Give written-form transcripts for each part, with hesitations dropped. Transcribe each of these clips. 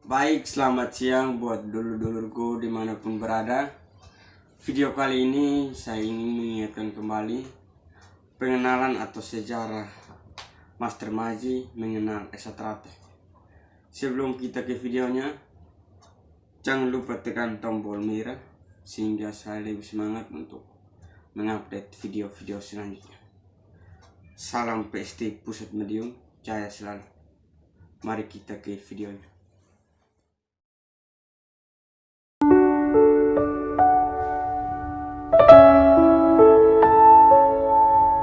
Baik, selamat siang buat dulur-dulurku dimanapun berada. Video kali ini saya ingin mengingatkan kembali pengenalan atau sejarah Master Maji mengenal Esa Trate. Sebelum kita ke videonya, jangan lupa tekan tombol merah sehingga saya lebih semangat untuk mengupdate video-video selanjutnya. Salam PST Pusat Medium, jaya selalu. Mari kita ke videonya.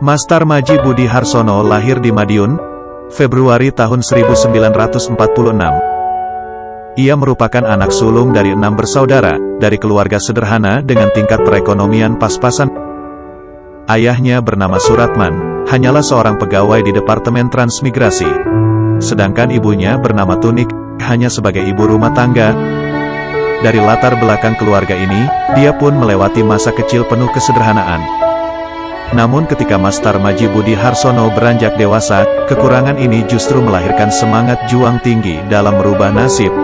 Master Maji Budi Harsono lahir di Madiun, Februari tahun 1946. Ia merupakan anak sulung dari 6 bersaudara, dari keluarga sederhana dengan tingkat perekonomian pas-pasan. Ayahnya bernama Suratman, hanyalah seorang pegawai di Departemen Transmigrasi. Sedangkan ibunya bernama Tunik, hanya sebagai ibu rumah tangga. Dari latar belakang keluarga ini, dia pun melewati masa kecil penuh kesederhanaan. Namun ketika Master Maji Budi Harsono beranjak dewasa, kekurangan ini justru melahirkan semangat juang tinggi dalam merubah nasib.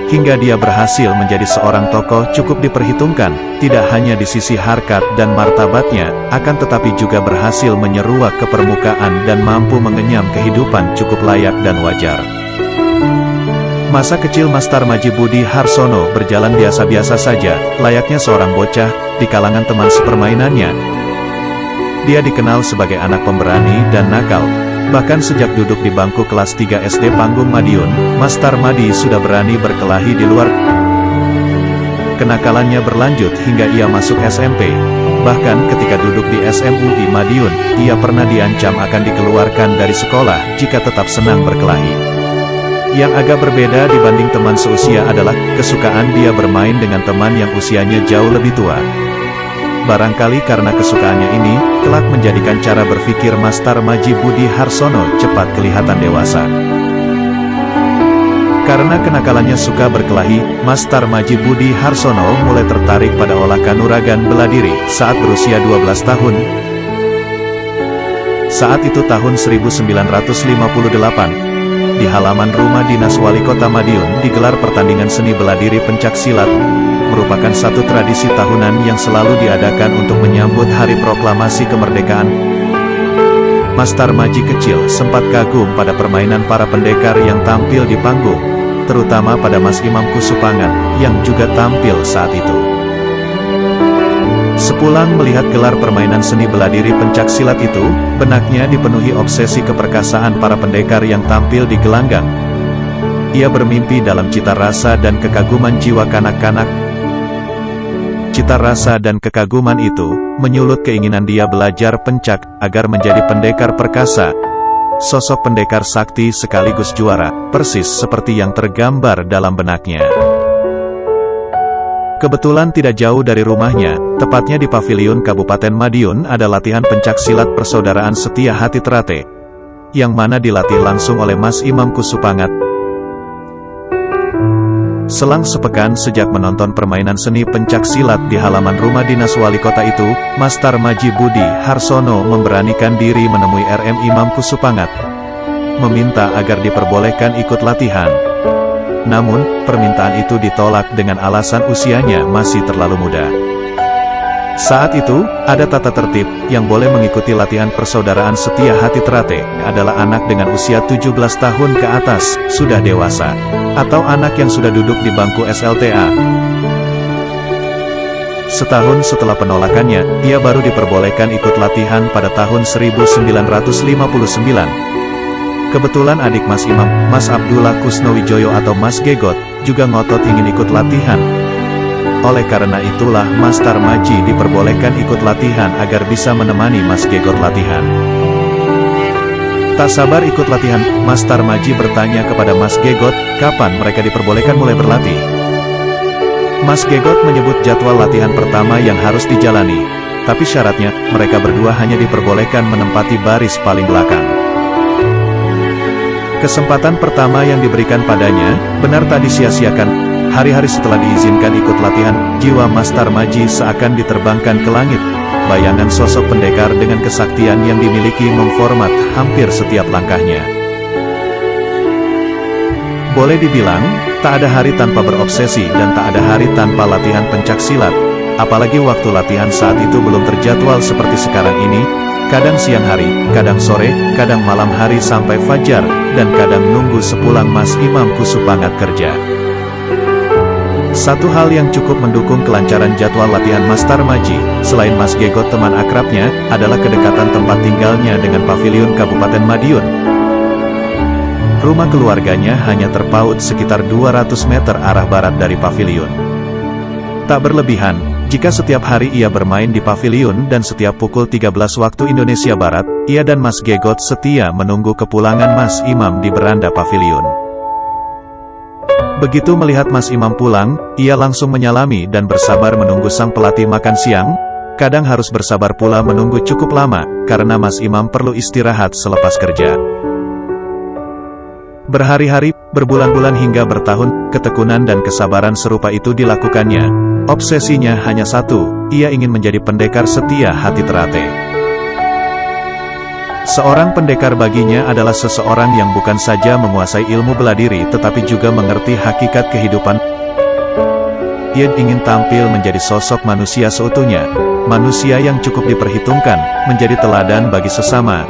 Hingga dia berhasil menjadi seorang tokoh cukup diperhitungkan, tidak hanya di sisi harkat dan martabatnya, akan tetapi juga berhasil menyeruak ke permukaan dan mampu mengenyam kehidupan cukup layak dan wajar. Masa kecil Master Maji Budi Harsono berjalan biasa-biasa saja, layaknya seorang bocah, di kalangan teman sepermainannya. Dia dikenal sebagai anak pemberani dan nakal. Bahkan sejak duduk di bangku kelas 3 SD Panggung Madiun, Master Madi sudah berani berkelahi di luar. Kenakalannya berlanjut hingga ia masuk SMP. Bahkan ketika duduk di SMUI Madiun, ia pernah diancam akan dikeluarkan dari sekolah jika tetap senang berkelahi. Yang agak berbeda dibanding teman seusia adalah kesukaan dia bermain dengan teman yang usianya jauh lebih tua. Barangkali karena kesukaannya ini, kelak menjadikan cara berpikir Master Maji Budi Harsono cepat kelihatan dewasa. Karena kenakalannya suka berkelahi, Master Maji Budi Harsono mulai tertarik pada olah kanuragan bela diri saat berusia 12 tahun. Saat itu tahun 1958, di halaman rumah dinas wali kota Madiun digelar pertandingan seni bela diri pencak silat. Merupakan satu tradisi tahunan yang selalu diadakan untuk menyambut hari proklamasi kemerdekaan. Master Maji kecil sempat kagum pada permainan para pendekar yang tampil di panggung, terutama pada Mas Imam Kusupangan, yang juga tampil saat itu. Sepulang melihat gelar permainan seni bela diri pencak silat itu, benaknya dipenuhi obsesi keperkasaan para pendekar yang tampil di gelanggang. Ia bermimpi dalam cita rasa dan kekaguman jiwa kanak-kanak. Cita rasa dan kekaguman itu menyulut keinginan dia belajar pencak agar menjadi pendekar perkasa. Sosok pendekar sakti sekaligus juara, persis seperti yang tergambar dalam benaknya. Kebetulan tidak jauh dari rumahnya, tepatnya di Paviliun Kabupaten Madiun, ada latihan pencak silat Persaudaraan Setia Hati Trate, yang mana dilatih langsung oleh Mas Imam Kusupangat. Selang sepekan sejak menonton permainan seni pencak silat di halaman rumah dinas wali kota itu, Master Maji Budi Harsono memberanikan diri menemui RM Imam Kusupangat, meminta agar diperbolehkan ikut latihan. Namun, permintaan itu ditolak dengan alasan usianya masih terlalu muda. Saat itu, ada tata tertib, yang boleh mengikuti latihan Persaudaraan Setia Hati Trate, adalah anak dengan usia 17 tahun ke atas, sudah dewasa, atau anak yang sudah duduk di bangku SLTA. Setahun setelah penolakannya, ia baru diperbolehkan ikut latihan pada tahun 1959. Kebetulan adik Mas Imam, Mas Abdullah Kusnowijoyo atau Mas Gegot, juga ngotot ingin ikut latihan. Oleh karena itulah Master Maji diperbolehkan ikut latihan agar bisa menemani Mas Gegot latihan. Tak sabar ikut latihan, Master Maji bertanya kepada Mas Gegot, kapan mereka diperbolehkan mulai berlatih. Mas Gegot menyebut jadwal latihan pertama yang harus dijalani, tapi syaratnya, mereka berdua hanya diperbolehkan menempati baris paling belakang. Kesempatan pertama yang diberikan padanya, benar tak disia-siakan. Hari-hari setelah diizinkan ikut latihan, jiwa Master Maji seakan diterbangkan ke langit. Bayangan sosok pendekar dengan kesaktian yang dimiliki memformat hampir setiap langkahnya. Boleh dibilang, tak ada hari tanpa berobsesi dan tak ada hari tanpa latihan pencak silat. Apalagi waktu latihan saat itu belum terjadwal seperti sekarang ini, kadang siang hari, kadang sore, kadang malam hari sampai fajar, dan kadang nunggu sepulang Mas Imam Kusupangat kerja. Satu hal yang cukup mendukung kelancaran jadwal latihan Mas Tarmaji, selain Mas Gegot teman akrabnya, adalah kedekatan tempat tinggalnya dengan Paviliun Kabupaten Madiun. Rumah keluarganya hanya terpaut sekitar 200 meter arah barat dari paviliun. Tak berlebihan, jika setiap hari ia bermain di paviliun dan setiap pukul 13 waktu Indonesia Barat, ia dan Mas Gegot setia menunggu kepulangan Mas Imam di beranda paviliun. Begitu melihat Mas Imam pulang, ia langsung menyalami dan bersabar menunggu sang pelatih makan siang. Kadang harus bersabar pula menunggu cukup lama, karena Mas Imam perlu istirahat selepas kerja. Berhari-hari, berbulan-bulan hingga bertahun, ketekunan dan kesabaran serupa itu dilakukannya. Obsesinya hanya satu, ia ingin menjadi pendekar setia hati Terate. Seorang pendekar baginya adalah seseorang yang bukan saja menguasai ilmu bela diri tetapi juga mengerti hakikat kehidupan. Ia ingin tampil menjadi sosok manusia seutuhnya, manusia yang cukup diperhitungkan, menjadi teladan bagi sesama.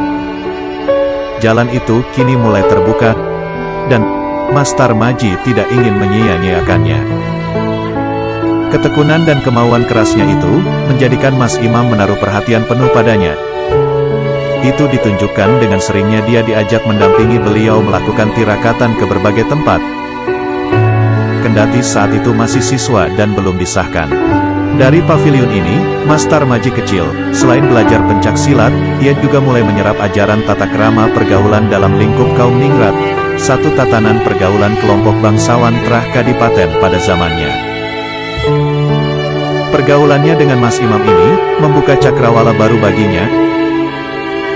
Jalan itu kini mulai terbuka, dan Mas Tarmaji tidak ingin menyia-nyiakannya. Ketekunan dan kemauan kerasnya itu, menjadikan Mas Imam menaruh perhatian penuh padanya. Itu ditunjukkan dengan seringnya dia diajak mendampingi beliau melakukan tirakatan ke berbagai tempat. Kendati saat itu masih siswa dan belum disahkan. Dari paviliun ini, Mas Tarmaji kecil, selain belajar pencak silat, ia juga mulai menyerap ajaran tata krama pergaulan dalam lingkup kaum ningrat, satu tatanan pergaulan kelompok bangsawan Trah Kadipaten pada zamannya. Pergaulannya dengan Mas Imam ini, membuka cakrawala baru baginya.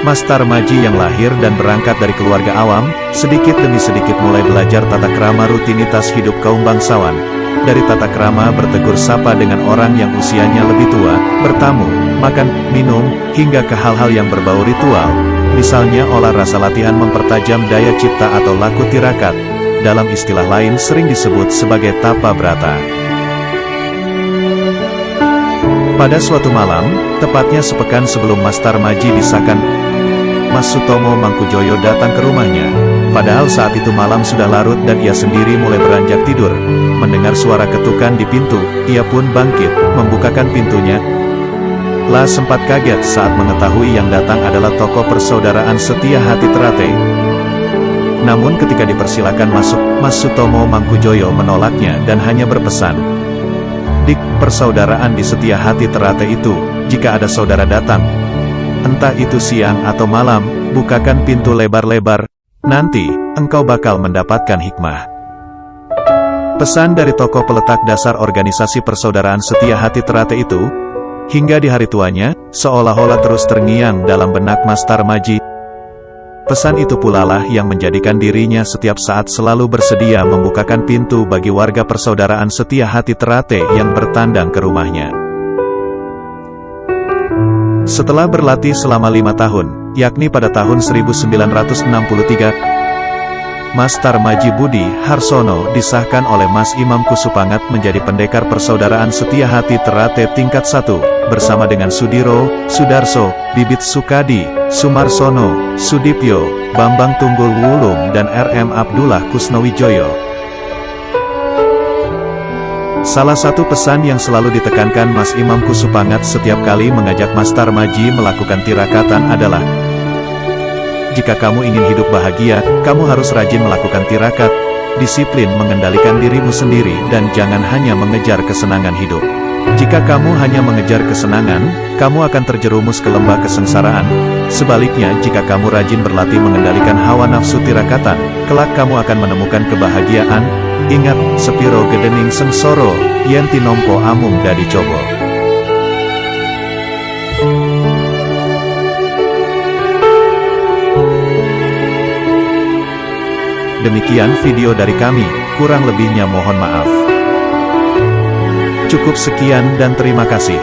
Mas Tarmaji yang lahir dan berangkat dari keluarga awam, sedikit demi sedikit mulai belajar tata krama rutinitas hidup kaum bangsawan. Dari tata krama bertegur sapa dengan orang yang usianya lebih tua, bertamu, makan, minum, hingga ke hal-hal yang berbau ritual. Misalnya olah rasa latihan mempertajam daya cipta atau laku tirakat, dalam istilah lain sering disebut sebagai tapa brata. Pada suatu malam, tepatnya sepekan sebelum Mas Tarmaji disahkan, Mas Sutomo Mangkujoyo datang ke rumahnya. Padahal saat itu malam sudah larut dan ia sendiri mulai beranjak tidur. Mendengar suara ketukan di pintu, ia pun bangkit, membukakan pintunya. Lah sempat kaget saat mengetahui yang datang adalah tokoh persaudaraan setia hati Terate. Namun ketika dipersilakan masuk, Mas Sutomo Mangkujoyo menolaknya dan hanya berpesan, "Dik, persaudaraan di setia hati Terate itu, jika ada saudara datang, entah itu siang atau malam, bukakan pintu lebar-lebar, nanti, engkau bakal mendapatkan hikmah." Pesan dari tokoh peletak dasar organisasi persaudaraan setia hati Terate itu, hingga di hari tuanya, seolah-olah terus terngiang dalam benak Mas Tarmaji. Pesan itu pula lah yang menjadikan dirinya setiap saat selalu bersedia membukakan pintu bagi warga persaudaraan setia hati Terate yang bertandang ke rumahnya. Setelah berlatih selama 5 tahun, yakni pada tahun 1963, Mas Tarmaji Budi Harsono disahkan oleh Mas Imam Kusupangat menjadi pendekar persaudaraan setia hati Terate tingkat 1, bersama dengan Sudiro, Sudarso, Bibit Sukadi, Sumarsono, Sudipyo, Bambang Tunggul Wulung dan RM Abdullah Kusnowijoyo. Salah satu pesan yang selalu ditekankan Mas Imam Kusupangat setiap kali mengajak Mas Tarmaji melakukan tirakatan adalah, jika kamu ingin hidup bahagia, kamu harus rajin melakukan tirakat, disiplin mengendalikan dirimu sendiri dan jangan hanya mengejar kesenangan hidup. Jika kamu hanya mengejar kesenangan, kamu akan terjerumus ke lembah kesengsaraan. Sebaliknya, jika kamu rajin berlatih mengendalikan hawa nafsu tirakatan, kelak kamu akan menemukan kebahagiaan. Ingat, sepiro gedening sengsoro, yen tinompo amung dadi cobo. Demikian video dari kami, kurang lebihnya mohon maaf. Cukup sekian dan terima kasih.